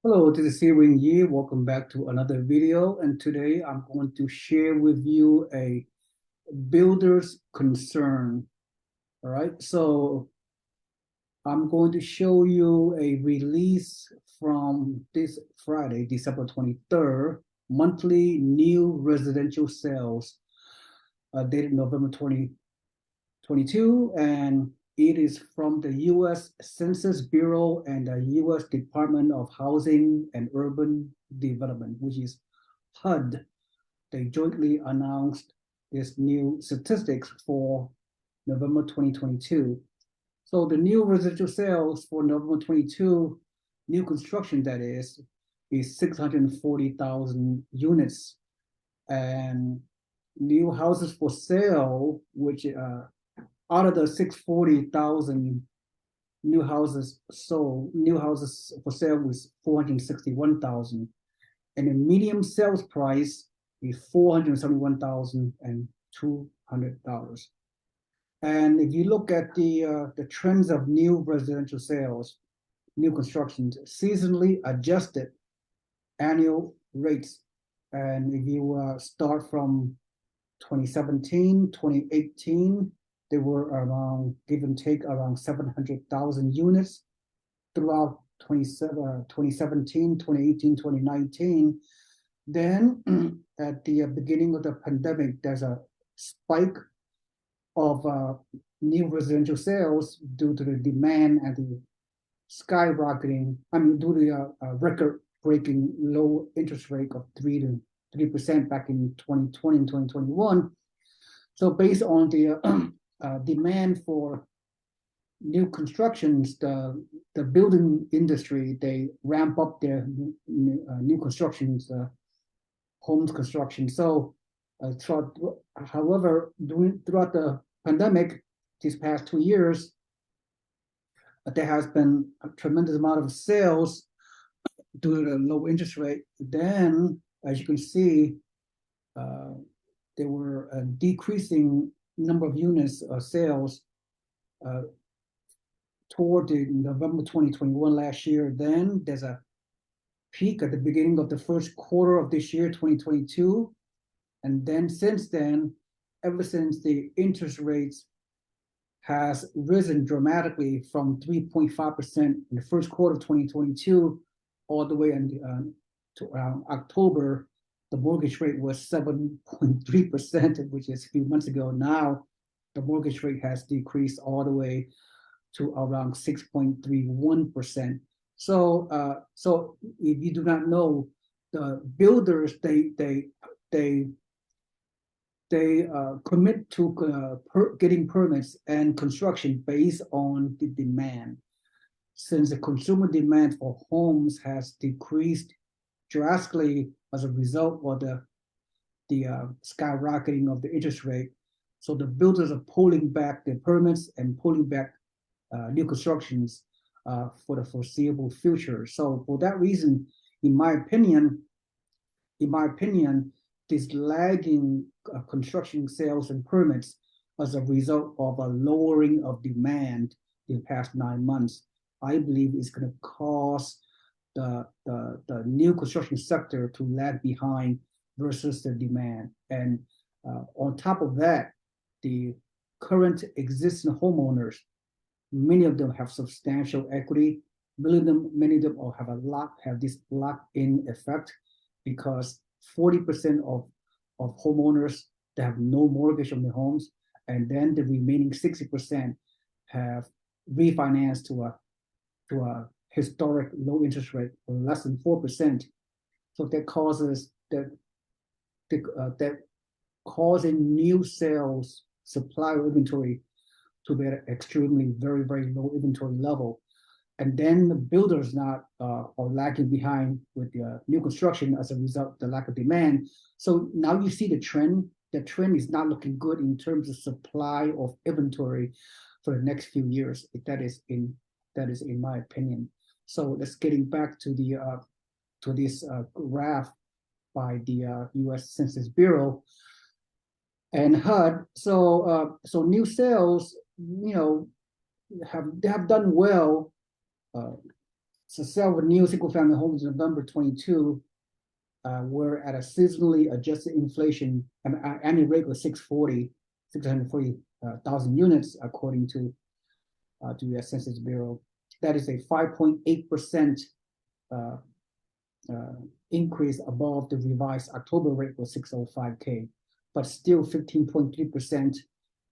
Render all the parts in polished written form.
Hello, this is Seewing. Welcome back to another video. And today I'm going to share with you a builder's concern. All right. So I'm going to show you a release from this Friday, December 23rd, monthly new residential sales, dated November 2022. And it is from the U.S. Census Bureau and the U.S. Department of Housing and Urban Development, which is HUD. They jointly announced this new statistics for November 2022. So the new residential sales for November 22, new construction that is 640,000 units. And new houses for sale, which out of the 640,000 new houses sold, new houses for sale was 461,000. And the median sales price is $471,200. And if you look at the trends of new residential sales, new constructions, seasonally adjusted annual rates, and if you start from 2017, 2018, they were around, give and take, around 700,000 units throughout 2017, 2018, 2019. Then at the beginning of the pandemic, there's a spike of new residential sales due to the demand and the skyrocketing, due to the record-breaking low interest rate of 3% back in 2020 and 2021. So based on the demand for new constructions, the building industry, they ramp up their new constructions, homes construction. So however, throughout the pandemic, these past 2 years, there has been a tremendous amount of sales due to the low interest rate. Then, as you can see, there were a decreasing number of units sales toward the November 2021 last year. Then there's a peak at the beginning of the first quarter of this year, 2022. And then since then, ever since the interest rates has risen dramatically from 3.5% in the first quarter of 2022 all the way to around October, the mortgage rate was 7.3%, which is a few months ago. Now, the mortgage rate has decreased all the way to around 6.31%. So if you do not know, the builders, they commit to getting permits and construction based on the demand. Since the consumer demand for homes has decreased drastically as a result of the skyrocketing of the interest rate, so the builders are pulling back their permits and pulling back new constructions for the foreseeable future. So for that reason, in my opinion, this lagging construction sales and permits as a result of a lowering of demand in the past 9 months, I believe is going to cause the new construction sector to lag behind versus the demand. And on top of that, the current existing homeowners, many of them have substantial equity. Many of them have this lock-in effect because 40% of homeowners that have no mortgage on their homes, and then the remaining 60% have refinanced to a historic low interest rate of less than 4%. So that causes that causing new sales supply of inventory to be at an extremely very, very low inventory level. And then the builders not are lagging behind with the new construction as a result of the lack of demand. So now you see the trend. The trend is not looking good in terms of supply of inventory for the next few years. That is in my opinion. So let's getting back to this graph by the U.S. Census Bureau and HUD. So new sales, have done well So sale of new single-family homes in November 22 were at a seasonally adjusted inflation annual rate of 640,000 units, according to the U.S. Census Bureau. That is a 5.8% increase above the revised October rate of 605K, but still 15.3%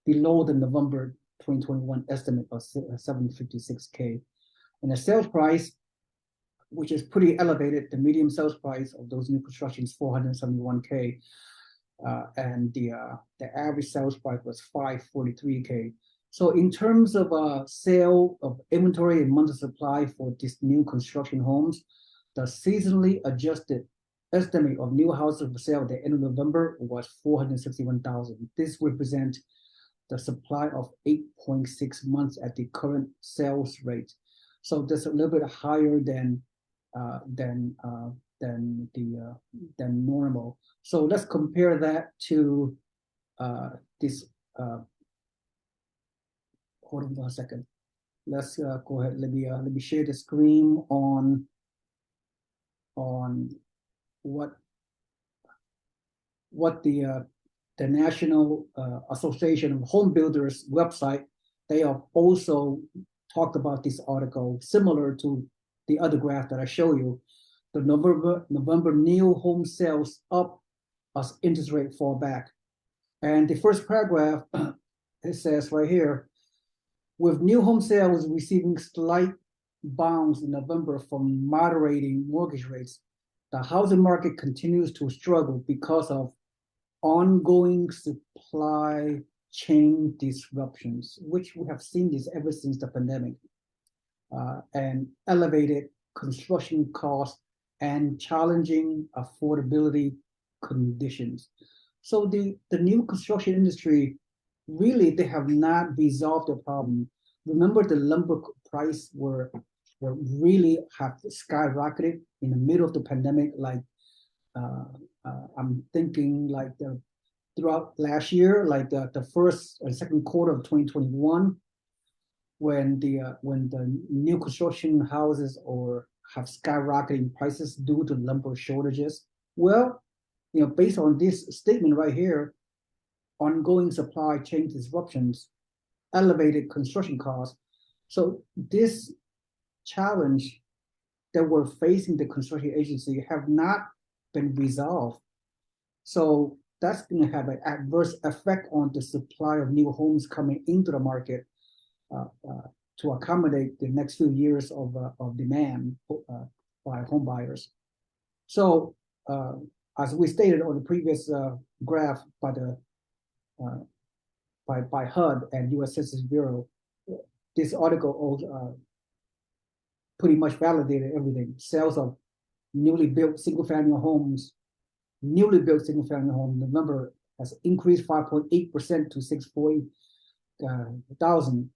below the November 2021 estimate of 756K. And the sales price, which is pretty elevated, the median sales price of those new constructions 471K, and the average sales price was 543K. So in terms of sale of inventory and months of supply for these new construction homes, the seasonally adjusted estimate of new houses for sale at the end of November was 461,000. This represents the supply of 8.6 months at the current sales rate. So that's a little bit higher than normal. So let's compare that to this. Hold on a second. Let's go ahead. Let me share the screen on what the National Association of Home Builders website. They have also talked about this article, similar to the other graph that I show you. The November new home sales up as interest rate fall back. And the first paragraph, it says right here, with new home sales receiving slight bounce in November from moderating mortgage rates, the housing market continues to struggle because of ongoing supply chain disruptions, which we have seen this ever since the pandemic, and elevated construction costs and challenging affordability conditions. So the new construction industry, really, they have not resolved the problem. Remember, the lumber price were really have skyrocketed in the middle of the pandemic. Like I'm thinking like throughout last year, like the first and second quarter of 2021, when the new construction houses have skyrocketing prices due to lumber shortages. Well, based on this statement right here, ongoing supply chain disruptions, elevated construction costs. So this challenge that we're facing the construction agency have not been resolved. So that's going to have an adverse effect on the supply of new homes coming into the market to accommodate the next few years of demand by home buyers. So as we stated on the previous graph by HUD and U.S. Census Bureau, this article pretty much validated everything. Sales of newly built single-family homes, the number has increased 5.8% to 640,000,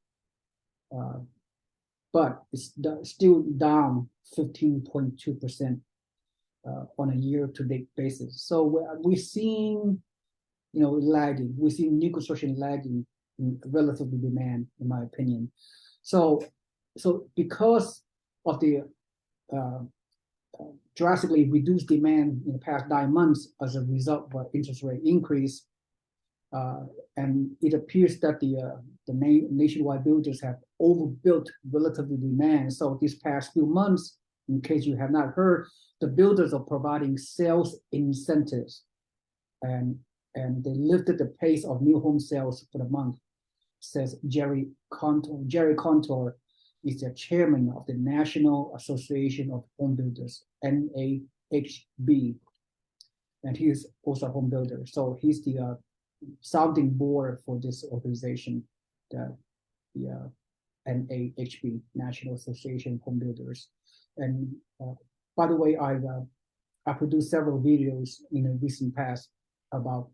but it's still down 15.2% on a year-to-date basis. So we're seeing, lagging. We're seeing new construction lagging in relative to demand, in my opinion. So because of the drastically reduced demand in the past 9 months as a result of interest rate increase, and it appears that the nationwide builders have overbuilt relative to demand. So these past few months, in case you have not heard, the builders are providing sales incentives, and they lifted the pace of new home sales for the month, says Jerry Contour. Jerry Contour is the chairman of the National Association of Home Builders, NAHB, and he is also a home builder. So he's the sounding board for this organization, the NAHB, National Association of Home Builders. And by the way, I produced several videos in the recent past about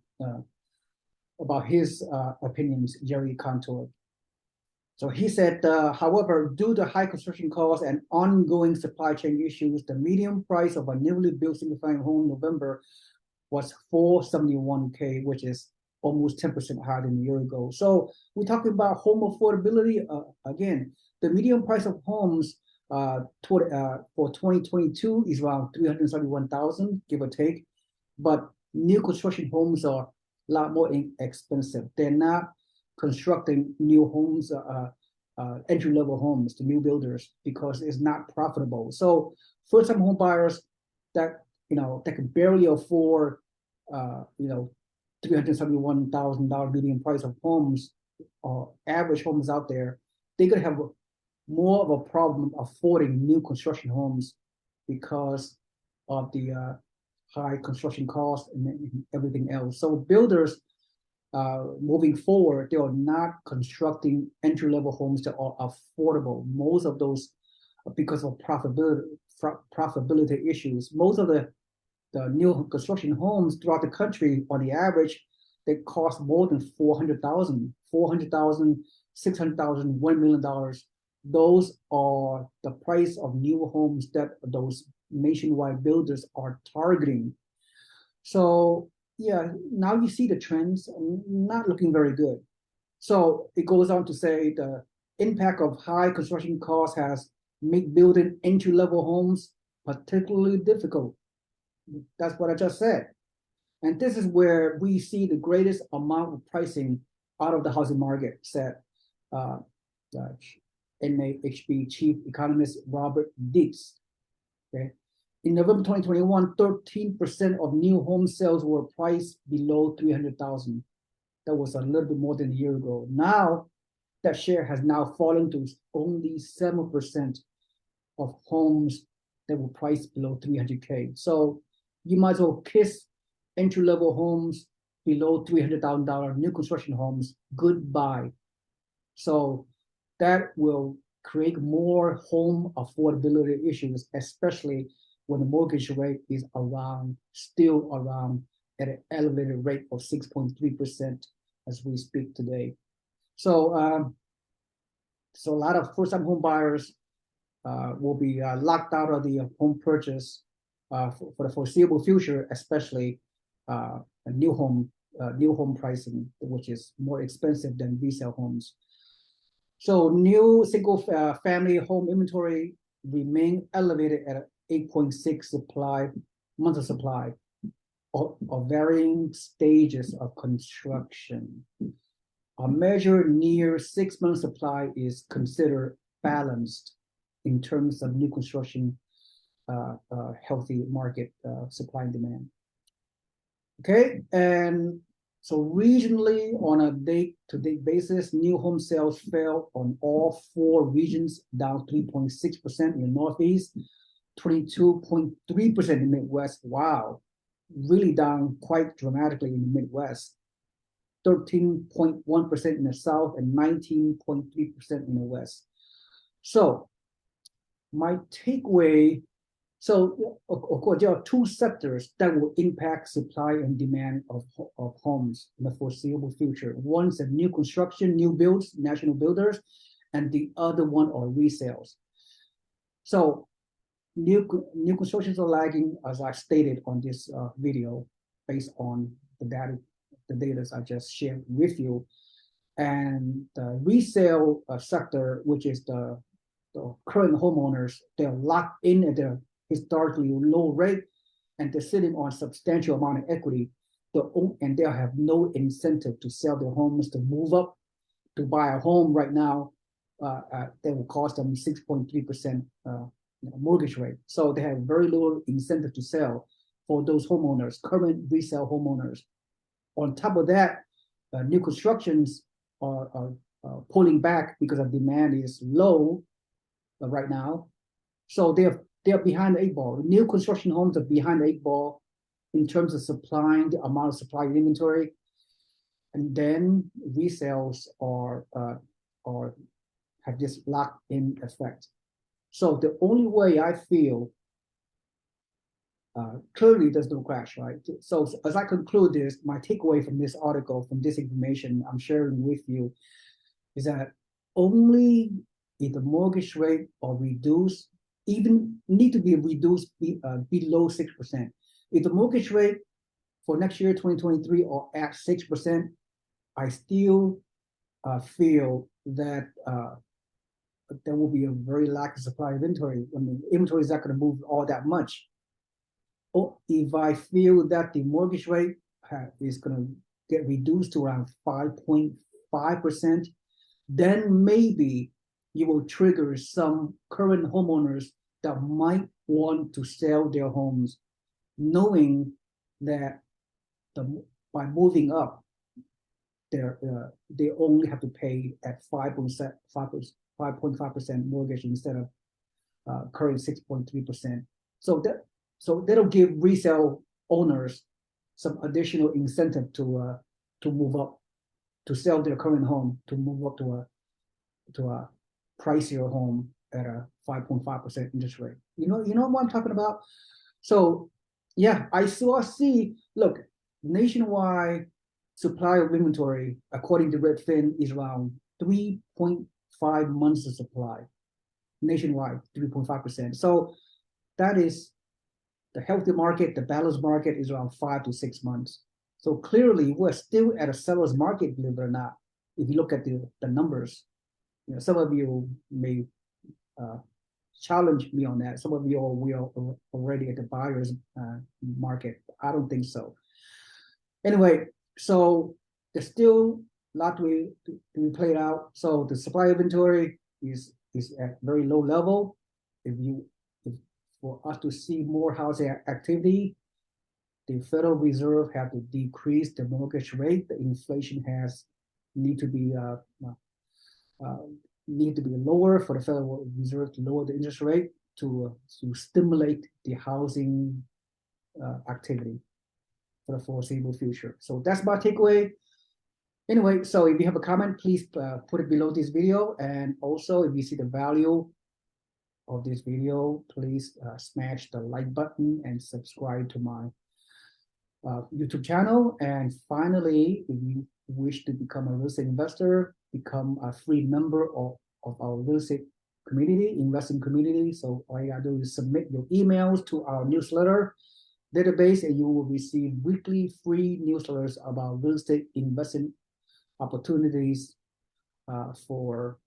his opinions, Jerry Contour. So he said, however, due to high construction costs and ongoing supply chain issues, the median price of a newly built single-family home in November was $471K, which is almost 10% higher than a year ago. So we're talking about home affordability. Again, the median price of homes For 2022 is around 371,000, give or take. But new construction homes are a lot more expensive. They're not constructing new homes, entry-level homes to new builders because it's not profitable. So first-time home buyers that that can barely afford $371,000 median price of homes or average homes out there, they're gonna have more of a problem affording new construction homes because of the high construction costs and everything else. So builders moving forward, they are not constructing entry-level homes that are affordable. Most of those, because of profitability issues, most of the new construction homes throughout the country, on the average, they cost more than $400,000, $600,000, $1 million. Those are the price of new homes that those nationwide builders are targeting. So yeah, now you see the trends not looking very good. So it goes on to say the impact of high construction costs has made building entry-level homes particularly difficult. That's what I just said. And this is where we see the greatest amount of pricing out of the housing market, said NAHB Chief Economist Robert Deeks. Okay. In November 2021, 13% of new home sales were priced below $300,000. That was a little bit more than a year ago. Now, that share has now fallen to only 7% of homes that were priced below $300K. So you might as well kiss entry-level homes below $300,000 new construction homes goodbye. So that will create more home affordability issues, especially when the mortgage rate is still around at an elevated rate of 6.3% as we speak today. So, so a lot of first-time home buyers will be locked out of the home purchase for the foreseeable future, especially new home pricing, which is more expensive than resale homes. So new single family home inventory remain elevated at 8.6 months of supply of varying stages of construction. A measure near 6 months supply is considered balanced in terms of new construction healthy market supply and demand. Okay, and so regionally, on a day-to-day basis, new home sales fell on all 4 regions, down 3.6% in the Northeast, 22.3% in the Midwest. Wow, really down quite dramatically in the Midwest, 13.1% in the South, and 19.3% in the West. So my takeaway, so of course, there are 2 sectors that will impact supply and demand of homes in the foreseeable future. One is the new construction, new builds, national builders, and the other one are resales. So new constructions are lagging, as I stated on this video, based on the data I just shared with you. And the resale sector, which is the current homeowners, they're locked in at their historically low rate, and they're sitting on a substantial amount of equity, and they have no incentive to sell their homes, to move up, to buy a home right now. That will cost them 6.3% mortgage rate. So they have very little incentive to sell for those homeowners, current resale homeowners. On top of that, new constructions are pulling back because the demand is low right now. So they're behind the 8 ball. New construction homes are behind the 8 ball in terms of supplying the amount of supply inventory, and then resales have this locked-in effect. So the only way I feel, clearly there's no crash, right? So as I conclude this, my takeaway from this article, from this information I'm sharing with you, is that only if the mortgage rate are reduced, even need to be reduced below 6%. If the mortgage rate for next year, 2023, are at 6%, I still feel that there will be a very lack of supply of inventory. I mean, inventory is not going to move all that much. Or if I feel that the mortgage rate is going to get reduced to around 5.5%, then maybe you will trigger some current homeowners that might want to sell their homes, knowing that by moving up, they only have to pay at 5.5% mortgage instead of current 6.3%. So that'll give resale owners some additional incentive to move up, to sell their current home, to move up to a pricier home at a 5.5% interest rate. You know what I'm talking about? So yeah, I see, look, nationwide supply of inventory, according to Redfin, is around 3.5 months of supply. Nationwide, 3.5%. So that is the healthy market, the balanced market is around 5 to 6 months. So clearly, we're still at a seller's market, believe it or not. If you look at the numbers, some of you may challenge me on that. Some of you are already at the buyer's market. I don't think so. Anyway, so there's still a lot to be played out. So the supply inventory is at very low level. If for us to see more housing activity, the Federal Reserve have to decrease the mortgage rate. The inflation need to be lower for the Federal Reserve to lower the interest rate to stimulate the housing activity for the foreseeable future. So that's my takeaway. Anyway, so if you have a comment, please put it below this video. And also, if you see the value of this video, please smash the like button and subscribe to my YouTube channel. And finally, if you wish to become a real estate investor, become a free member of our real estate community, investing community. So all you gotta do is submit your emails to our newsletter database, and you will receive weekly free newsletters about real estate investing opportunities for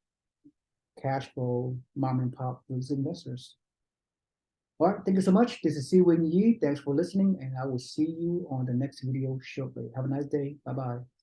cash flow mom and pop real estate investors. All right, thank you so much. This is Seewing Yi. Thanks for listening, and I will see you on the next video shortly. Have a nice day. Bye-bye.